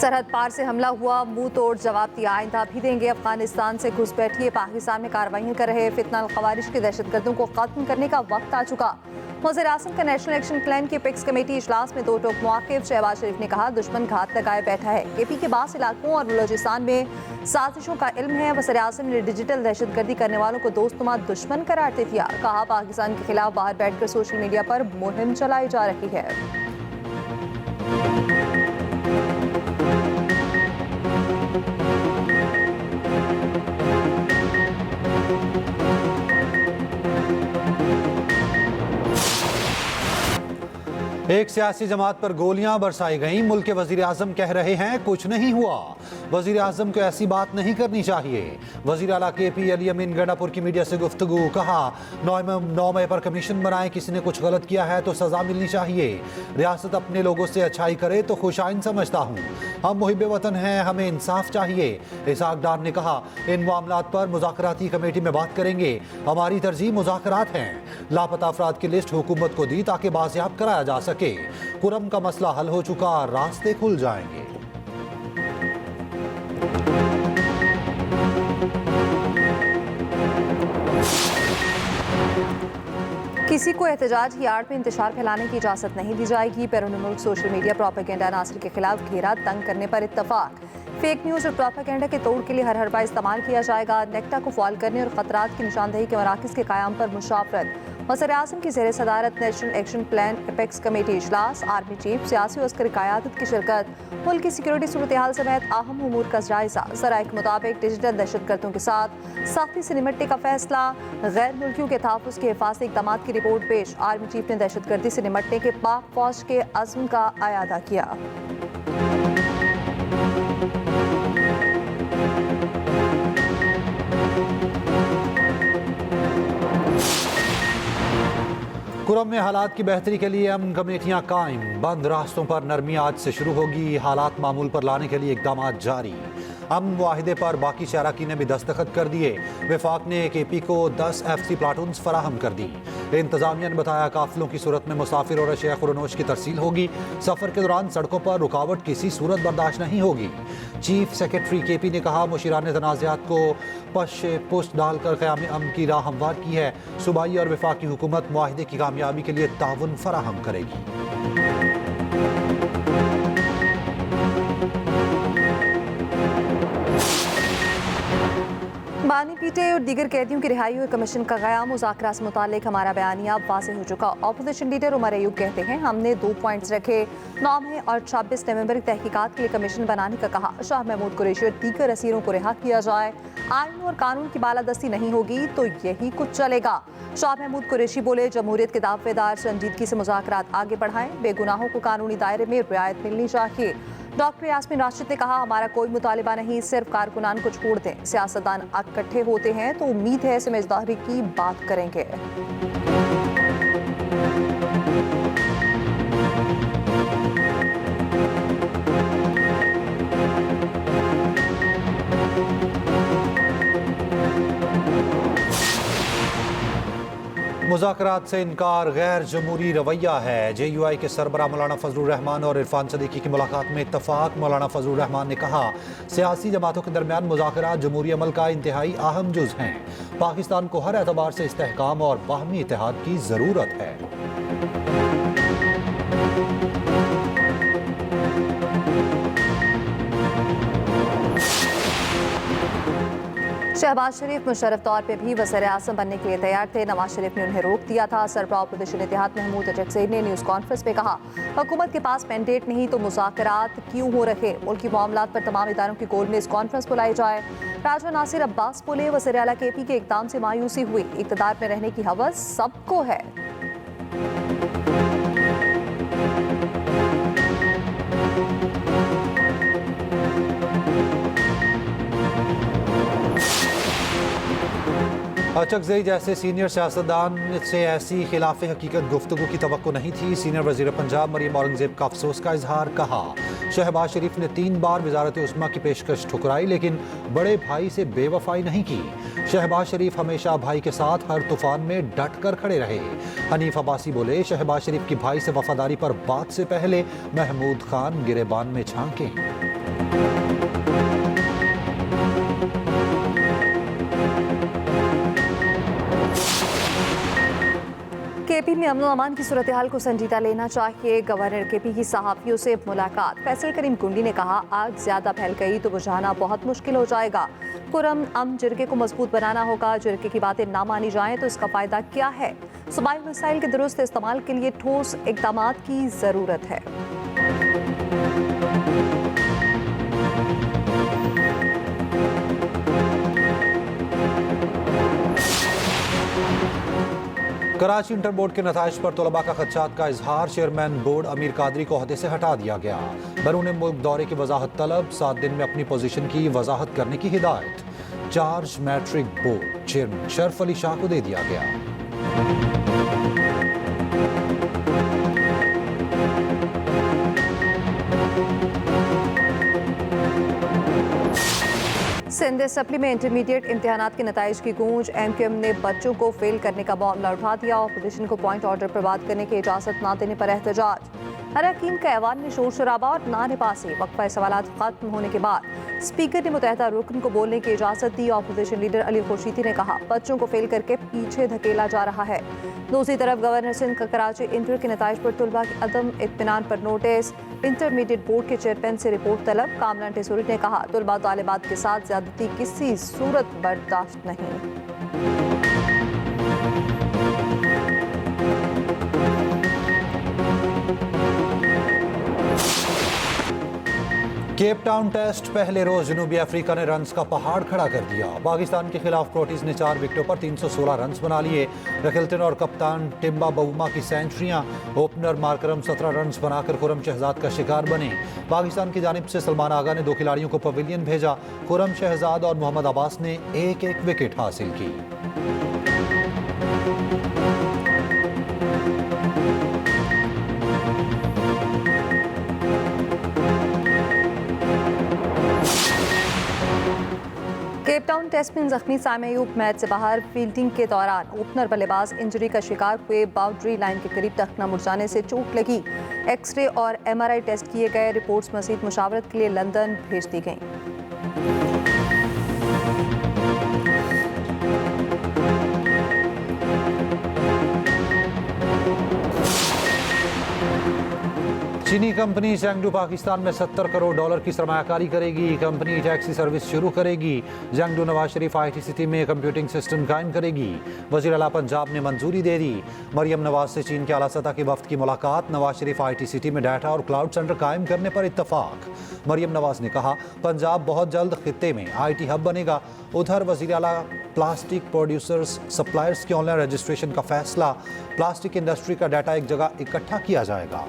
सरहद पार से हमला हुआ, मुंह तोड़ जवाब दिया, आइंदा भी देंगे। अफगानिस्तान से घुसपैठिए पाकिस्तान में कार्रवाई कर रहे फितना खवारिश के दहशतगर्दों को खत्म करने का वक्त आ चुका। वज़ीर आज़म का नेशनल एक्शन प्लान के एपेक्स कमेटी इजलास में दो टोक मौक़िफ़। शहबाज शरीफ ने कहा, दुश्मन घात लगाए बैठा है। केपी के बास इलाकों और बलूचिस्तान में साजिशों का इल्म है। वज़ीर आज़म ने डिजिटल दहशतगर्दी करने वालों को दोस्तनुमा दुश्मन करार दे दिया। कहा, पाकिस्तान के खिलाफ बाहर बैठकर सोशल मीडिया पर मुहिम चलाई जा रही है। एक सियासी जमात पर गोलियां बरसाई गईं। मुल्क के वजीर आजम कह रहे हैं कुछ नहीं हुआ। वजीर आजम को ऐसी बात नहीं करनी चाहिए। वजीर आला केपी अली अमीन गंडापुर की मीडिया से गुफ्तगू। कहा, 9 मई पर कमीशन बनाए, किसी ने कुछ गलत किया है तो सजा मिलनी चाहिए। रियासत अपने लोगों से अच्छाई करे तो खुशाइन समझता हूँ। हम मुहिब वतन हैं, हमें इंसाफ चाहिए। इसाक डार ने कहा, इन मामलात पर मुज़ाकराती कमेटी में बात करेंगे। हमारी तरजीह मुज़ाकरात हैं। लापता अफराद की लिस्ट हुकूमत को दी ताकि बाजियाब कराया जा सके। कुरम का मसला हल हो चुका, रास्ते खुल जाएंगे। किसी को एहतजाज की आड़ में इंतशार फैलाने की इजाज़त नहीं दी जाएगी। बैरून मुल्क सोशल मीडिया प्रोपेगेंडा नासिर के खिलाफ घेरा तंग करने पर इत्तफाक। फेक न्यूज़ और प्रोपेगेंडा के तोड़ के लिए हर हरबा इस्तेमाल किया जाएगा। नेक्टा को फॉल करने और खतरात की निशानदेही के मराकज़ के क़याम पर मुशावरत। वज़ीर आज़म की ज़ेर सदारत national action plan apex committee इजलास। आर्मी चीफ, सियासी और अस्करी क़यादत की शिरकत। मुल्क की सिक्योरिटी सूरत हाल समेत अहम उमूर का जायजा। ज़राए के मुताबिक डिजिटल दहशतगर्दों के साथ सख्ती से निपटने का फैसला। गैर मुल्कियों के तहफ़्फ़ुज़ के हिफाज़ती इक़दाम की रिपोर्ट पेश। आर्मी चीफ ने दहशतगर्दी से निपटने के पाक फ़ौज के अज़्म का अयादा किया। कुरम में हालात की बेहतरी के लिए अमन कमेटियां कायम। बंद रास्तों पर नरमी आज से शुरू होगी। हालात मामूल पर लाने के लिए इकदाम जारी। अमन मुआहिदे पर बाकी शराकीन ने भी दस्तखत कर दिए। वफाक ने केपी को 10 FC प्लाटून्स फराहम कर दी। इंतजामिया ने बताया, काफिलों की सूरत में मुसाफिर और अशिया खुरनोश की तरसील होगी। सफर के दौरान सड़कों पर रुकावट किसी सूरत बर्दाश्त नहीं होगी। चीफ सेक्रेटरी केपी ने कहा, मुशीरान तनाज़ात को पुष्ट डालकर क़याम अमन की राह हमवार की है। सूबाई और वफाकी हुकूमत मुआहिदे की कामयाबी के लिए ताउन फराहम करेगी। बानी पीटे और दीगर कैदियों की रिहाई और कमीशन का क़याम। मुज़ाकरात से मुताल्लिक़ हमारा बयानिया वाज़ेह हो चुका। अपोजिशन लीडर उमर अयूब कहते हैं, हमने 2 पॉइंट्स रखे। 9 और 26 नवंबर की तहकीकात के लिए कमीशन बनाने का कहा। शाह महमूद कुरैशी और दीगर असीरों को रिहा किया जाए। आइन और कानून की बालादस्ती नहीं होगी तो यही कुछ चलेगा। शाह महमूद कुरैशी बोले, जमहूरियत के दावेदार संजीदगी से मुज़ाकरात आगे बढ़ाएं। बेगुनाहों को कानूनी दायरे में रियायत मिलनी चाहिए। डॉक्टर यास्मीन राशिद ने कहा, हमारा कोई मुतालिबा नहीं, सिर्फ कारकुनान को छोड़ दें। सियासतदान इकट्ठे होते हैं तो उम्मीद है समझदारी की बात करेंगे। मुज़ाकरात से इनकार गैर जमहूरी रवैया है। JUI के सरबराह मौलाना फजलुर रहमान और इरफान सदीकी की मुलाकात में इत्तफाक। मौलाना फजलुर रहमान ने कहा, सियासी जमातों के दरमियान मुज़ाकरात जमहूरी अमल का इंतहाई अहम जुज़ हैं। पाकिस्तान को हर एतबार से इस्तेहकाम और बाहमी इत्तेहाद की ज़रूरत है। शहबाज शरीफ मुशर्रफ तौर पर भी वज़ीर आज़म बनने के लिए तैयार थे। नवाज शरीफ ने उन्हें रोक दिया था। सरबराह अपोजिशन इत्तेहाद महमूद अजहर ने न्यूज़ कॉन्फ्रेंस में कहा, हुकूमत के पास मैंडेट नहीं तो मुज़ाकरात क्यों हो रहे। मुल्की मामलात पर तमाम इदारों की गोल में इस कॉन्फ्रेंस बुलाई जाए। राजा नासिर अब्बास बोले, वज़ीर आला केपी के इक़दाम से मायूसी हुई। इक़्तिदार में रहने की हवस सबको है। अचकज़ई जैसे सीनियर सियासतदान से ऐसी खिलाफ हकीकत गुफ्तगू की तवक्को नहीं थी। सीनियर वज़ीर पंजाब मरीम औरंगज़ेब का अफसोस का इजहार। कहा, शहबाज शरीफ ने 3 बार वज़ारत उस्मा की पेशकश ठुकराई लेकिन बड़े भाई से बेवफाई नहीं की। शहबाज शरीफ हमेशा भाई के साथ हर तूफान में डट कर खड़े रहे। हनीफ अब्बासी बोले, शहबाज शरीफ की भाई से वफादारी पर बात से पहले महमूद खान गिरेबान में झांके। केपी में अमन अमान की सूरत हाल को संजीदा लेना चाहिए। गवर्नर केपी की सहाफियों से मुलाकात। फैसल करीम कुंडी ने कहा, आग ज्यादा फैल गई तो बुझाना बहुत मुश्किल हो जाएगा। कुरम जिरगे को मजबूत बनाना होगा। जिरगे की बातें ना मानी जाएं तो इसका फायदा क्या है। सूबाई वसाइल के दुरुस्त इस्तेमाल के लिए ठोस इकदाम की जरूरत है। कराची इंटर बोर्ड के नताइज पर तलबा का खदशात का इजहार। चेयरमैन बोर्ड अमीर कादरी को ओहदे से हटा दिया गया। बैरून मुल्क दौरे की वजाहत तलब। 7 दिन में अपनी पोजीशन की वजाहत करने की हिदायत। Charge matric board chairman Sharaf Ali Shah को दे दिया गया। सिंध असम्बली में इंटरमीडिएट इम्तिहानात के नताइज की गूंज। MQM ने बच्चों को फेल करने का मामला उठा दिया। अपोजिशन को पॉइंट ऑर्डर पर बात करने की इजाजत ना देने पर एहतजाज। अरकान का ऐवान में शोर शराबा और नारेबाजी। वक्फा सवालात खत्म होने के बाद स्पीकर ने मुतहदा रुकन को बोलने की इजाजत दी। अपोजिशन लीडर अली खुर्शीदी ने कहा, बच्चों को फेल करके पीछे धकेला जा रहा है। दूसरी तरफ गवर्नर सिंध का कराची इंटर के नताइज पर तुलबा के अदम इत्मीनान पर नोटिस। इंटरमीडिएट बोर्ड के चेयरमैन से रिपोर्ट तलब। कामरान टेसूरी ने कहा, तुलबा तालिबात के साथ ज्यादती किसी सूरत बर्दाश्त नहीं। केप टाउन टेस्ट पहले रोज जनूबी अफ्रीका ने रन्स का पहाड़ खड़ा कर दिया। पाकिस्तान के खिलाफ क्रोटीज ने 4 विकेटों पर 316 रन्स बना लिए। रखिल्टन और कप्तान टिम्बा बउमा की सेंचुरियां। ओपनर मार्करम 17 रन्स बनाकर खुरम शहजाद का शिकार बने। पाकिस्तान की जानिब से सलमान आगा ने 2 खिलाड़ियों को पवेलियन भेजा। खुरम शहजाद और मोहम्मद अब्बास ने एक विकेट हासिल की। केप टाउन टेस्ट में जख्मी साइम अयूब मैच से बाहर। फील्डिंग के दौरान ओपनर बल्लेबाज इंजरी का शिकार हुए। बाउंड्री लाइन के करीब तखना मुरझाने से चोट लगी। एक्सरे और MRI टेस्ट किए गए। रिपोर्ट्स मजीद मुशावरत के लिए लंदन भेज दी गईं। चीनी कंपनी जैंगडू पाकिस्तान में $70 करोड़ की सरमायाकारी करेगी। कंपनी टैक्सी सर्विस शुरू करेगी। जैंगडू नवाज शरीफ IT सिटी में कंप्यूटिंग सिस्टम कायम करेगी। वज़ीर आला पंजाब ने मंजूरी दे दी। मरियम नवाज से चीन के आला सतह के वफ्द की मुलाकात। नवाज शरीफ IT सिटी में डाटा और क्लाउड सेंटर कायम करने पर इत्तफाक। मरियम नवाज ने कहा, पंजाब बहुत जल्द खित्ते में IT हब बनेगा। उधर वज़ीर आला प्लास्टिक प्रोड्यूसर्स सप्लायर्स के ऑनलाइन रजिस्ट्रेशन का फैसला। प्लास्टिक इंडस्ट्री का डाटा एक जगह इकट्ठा किया जाएगा।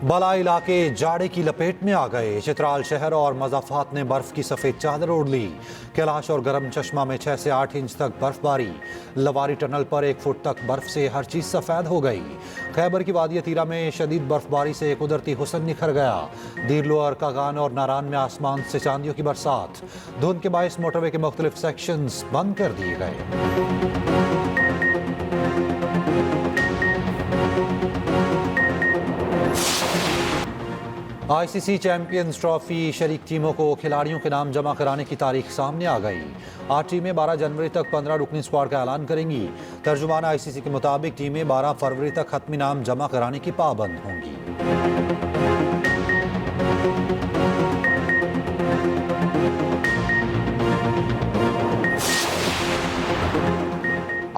बला इलाके जाड़े की लपेट में आ गए। चित्राल शहर और मजाफात ने बर्फ की सफेद चादर ओढ़ ली। कैलाश और गरम चश्मा में 6 से 8 इंच तक बर्फबारी। लवारी टनल पर 1 फुट तक बर्फ से हर चीज सफेद हो गई। खैबर की वादी तीरा में शदीद बर्फबारी से कुदरती हुस्न निखर गया। दीरलोअर कागान और नारान में आसमान से चांदियों की बरसात। धुंध के बायस मोटरवे के मुख्तलिफ सेक्शंस बंद कर दिए गए। ICC चैंपियंस ट्रॉफी शरीक टीमों को खिलाड़ियों के नाम जमा कराने की तारीख सामने आ गई। 8 टीमें 12 जनवरी तक 15 रुकनी स्क्वाड का ऐलान करेंगी। तर्जुमान ICC के मुताबिक टीमें 12 फरवरी तक खत्मी नाम जमा कराने की पाबंद होंगी।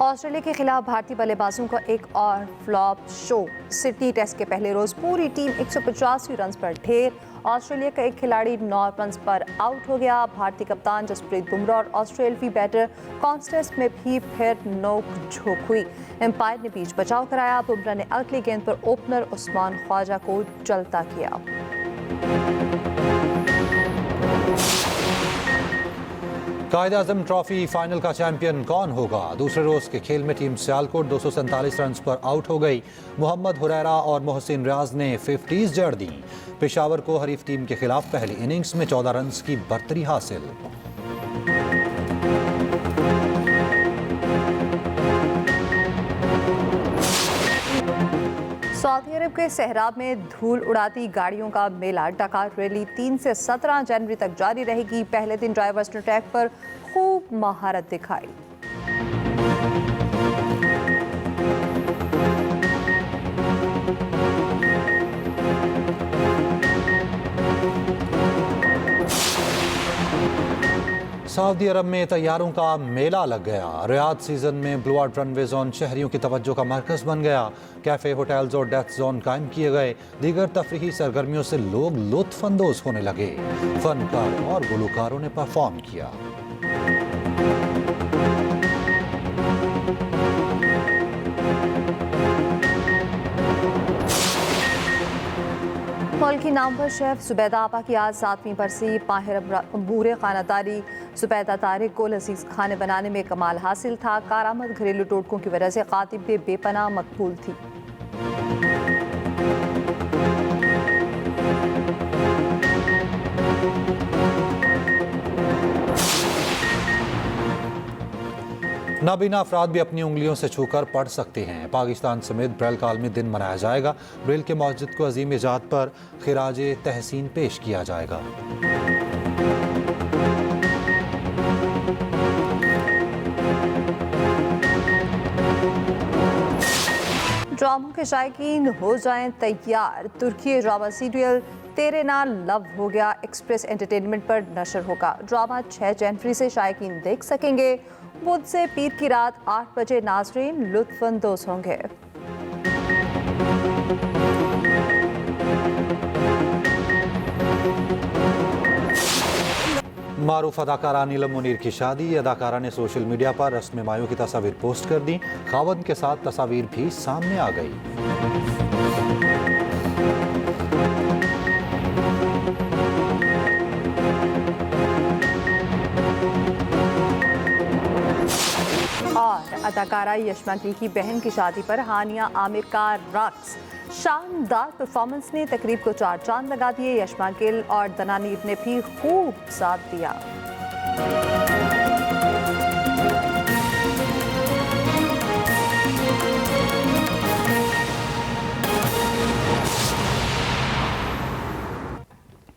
ऑस्ट्रेलिया के खिलाफ भारतीय बल्लेबाजों का एक और फ्लॉप शो। सिडनी टेस्ट के पहले रोज पूरी टीम 185 रन पर ढेर। ऑस्ट्रेलिया का एक खिलाड़ी 9 रन पर आउट हो गया। भारतीय कप्तान जसप्रीत बुमराह और ऑस्ट्रेलियाई बैटर कॉन्टेस्ट में भी फिर नोक झोंक हुई। एम्पायर ने बीच बचाव कराया। बुमराह ने अगली गेंद पर ओपनर उस्मान ख्वाजा को चलता किया। कायद-ए-आज़म ट्रॉफी फाइनल का चैंपियन कौन होगा? दूसरे रोज के खेल में टीम सियालकोट 247 रन पर आउट हो गई। मोहम्मद हुरैरा और मोहसिन रियाज ने 50s जड़ दी। पेशावर को हरीफ टीम के खिलाफ पहली इनिंग्स में 14 रन की बढ़तरी हासिल। सऊदी अरब के सहरा में धूल उड़ाती गाड़ियों का मेला डकार रैली 3 से 17 जनवरी तक जारी रहेगी। पहले दिन ड्राइवर्स ने ट्रैक पर खूब महारत दिखाई। सऊदी अरब में तैयारों का मेला लग गया। रियाद सीजन में ब्लू आर्ट रनवे जोन शहरियों की तवज्जो का मरकज बन गया। कैफे, होटल्स और डेथ जोन कायम किए गए। दीगर तफरीही सरगर्मियों से लोग लुत्फ अंदोज होने लगे। फनकार और गुलकारों ने परफॉर्म किया। मुल्क की नामवर शेफ जुबैदा आपा की आज 7वीं बरसी। माहिर बूरे खानादारी जुबैदा तारिक को लजीज खाने बनाने में कमाल हासिल था। कारामद घरेलू टोटकों की वजह से कातिब पे बेपनाह मकबूल थी। नाबीना अफराद भी अपनी उंगलियों से छूकर पढ़ सकते हैं। पाकिस्तान समेत ब्रेल कालमी दिन मनाया जाएगा। ब्रेल के मस्जिद को अजीम इजाद पर खिराज तहसीन पेश किया जाएगा। ड्रामों के शायकीन हो जाएं तैयार। तुर्की ड्रामा सीरियल तेरे नाल लव हो गया एक्सप्रेस एंटरटेनमेंट पर नशर होगा। ड्रामा 6 जनवरी से शायकीन देख सकेंगे। बुध से पीर की रात 8 बजे नाज़रीन लुत्फ़अंदोज़ होंगे। मारूफ अदाकारा नीलम मुनीर की शादी। अदाकारा ने सोशल मीडिया पर रस्म मायों की तस्वीर पोस्ट कर दी। खावंद के साथ तस्वीर भी सामने आ गई। और अदाकारा यशमा गिल की बहन की शादी पर हानिया आमिर का रक्स। शानदार परफॉर्मेंस ने तकरीब को 4 चांद लगा दिए। यशमा गिल और दनानीर ने भी खूब साथ दिया।